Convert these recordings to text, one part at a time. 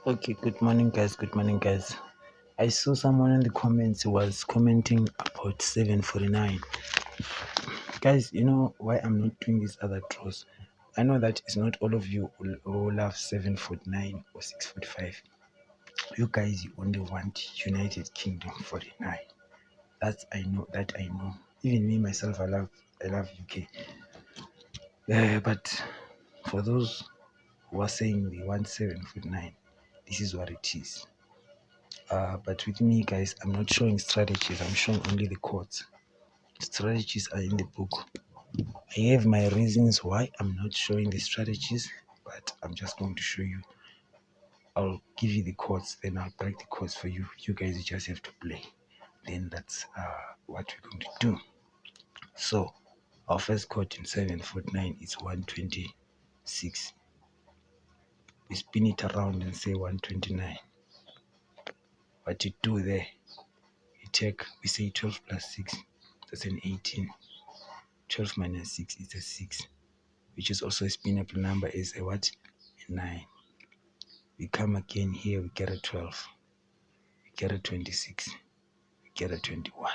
Okay, good morning, guys. Good morning, guys. I saw someone in the comments was commenting about 749. Guys, you know why I'm not doing these other draws? I know that it's not all of you who love 749 or 645. You guys, you only want United Kingdom 49. I know. Even me myself, I love UK. But for those who are saying they want 749, this is what it is. But with me, guys, I'm not showing strategies. I'm showing only the chords. Strategies are in the book. I have my reasons why I'm not showing the strategies, but I'm just going to show you. I'll give you the chords, then I'll break the chords for you. You guys just have to play. Then that's what we're going to do. So our first chord in 749 is 126. We spin it around and say 129. What you do there, we say 12 plus 6, that's an 18. 12 minus 6 is a 6, which is also a spinable number, is a what? A 9. We come again here, we get a 12, we get a 26, we get a 21.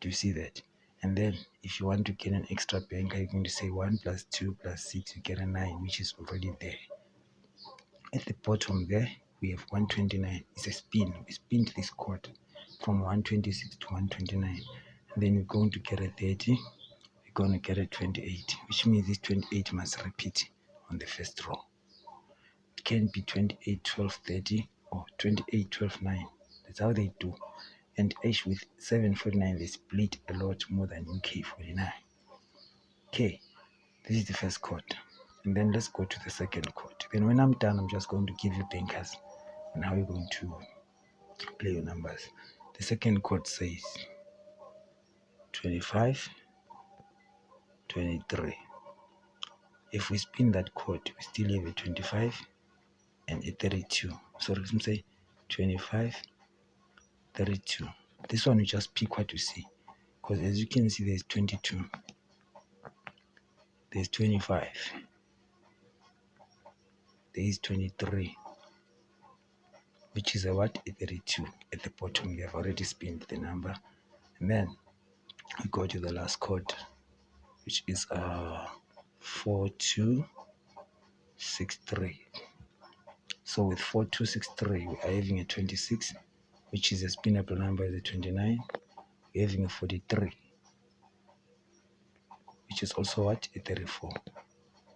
Do you see that? And then if you want to get an extra banker, you're going to say 1 plus 2 plus 6, you get a 9, which is already there. At the bottom there, we have 129. It's a spin. We spin this chord from 126 to 129. And then we're going to get a 30. We're going to get a 28, which means this 28 must repeat on the first row. It can be 28, 12, 30 or 28, 12, 9. That's how they do. And H with 749, they split a lot more than UK 49. Okay, this is the first chord. And then let's go to the second chord. Then when I'm done, I'm just going to give you bankers and how you're going to play your numbers. The second chord says 25, 23. If we spin that chord, we still have a 25 and a 32. So let me say 25, 32. This one, you just pick what you see. Because as you can see, there's 22. There's 25. There's 23. Which is a what? A 32. At the bottom, we have already spinned the number. And then we go to the last chord, which is 4263. So with 4263, we are having a 26, which is a spinnable number, is a 29. We're having a 43, which is also what? A 34.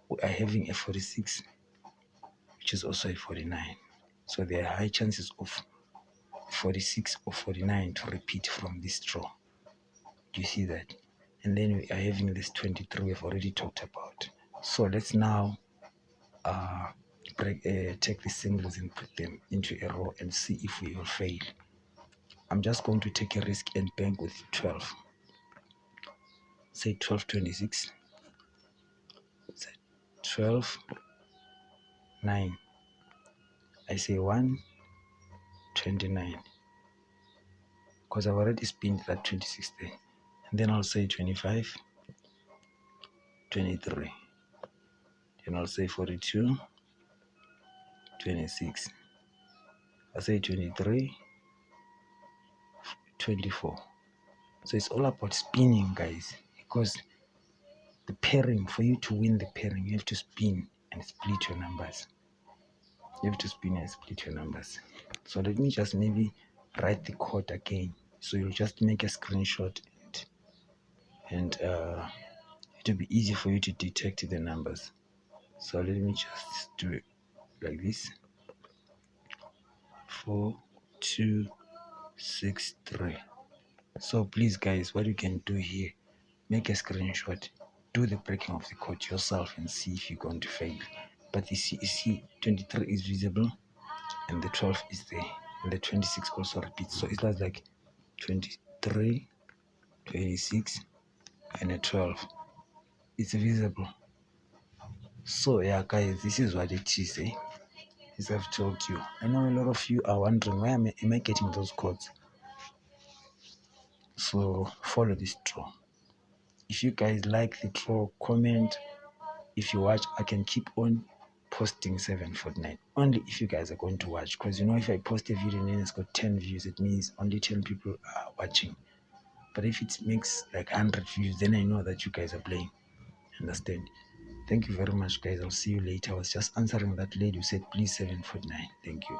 We are having a 46, which is also a 49. So there are high chances of 46 or 49 to repeat from this draw. Do you see that? And then we are having this 23 we've already talked about. So let's now take the symbols and put them into a row and see if we will fail. I'm just going to take a risk and bank with 12. Say 1226. Say 12 9. I say 129 because I've already spinned that 26 there. And then I'll say 25, 23. Then I'll say 42, 26. I'll say 23, 24. So it's all about spinning, guys, because the pairing, for you to win the pairing, you have to spin and split your numbers. You have to spin and split your numbers. So let me just maybe write the code again. So you'll just make a screenshot and it will be easy for you to detect the numbers. So let me just do it like this. 4, 2, 6, 3. So please, guys, what you can do here, make a screenshot, do the breaking of the code yourself and see if you're going to fail. But you see 23 is visible and the 12 is there and the 26 also repeats. So it's like 23, 26 and a 12. It's visible. So yeah, guys, this is what it is, as I've told you. I know a lot of you are wondering, why am I getting those codes? So follow this draw. If you guys like the draw, comment. If you watch, I can keep on posting 7 Fortnite. Only if you guys are going to watch. Because if I post a video and then it's got 10 views, it means only 10 people are watching. But if it makes like 100 views, then I know that you guys are playing. Understand? Thank you very much, guys. I'll see you later. I was just answering that lady who said please 7 Fortnite. Thank you.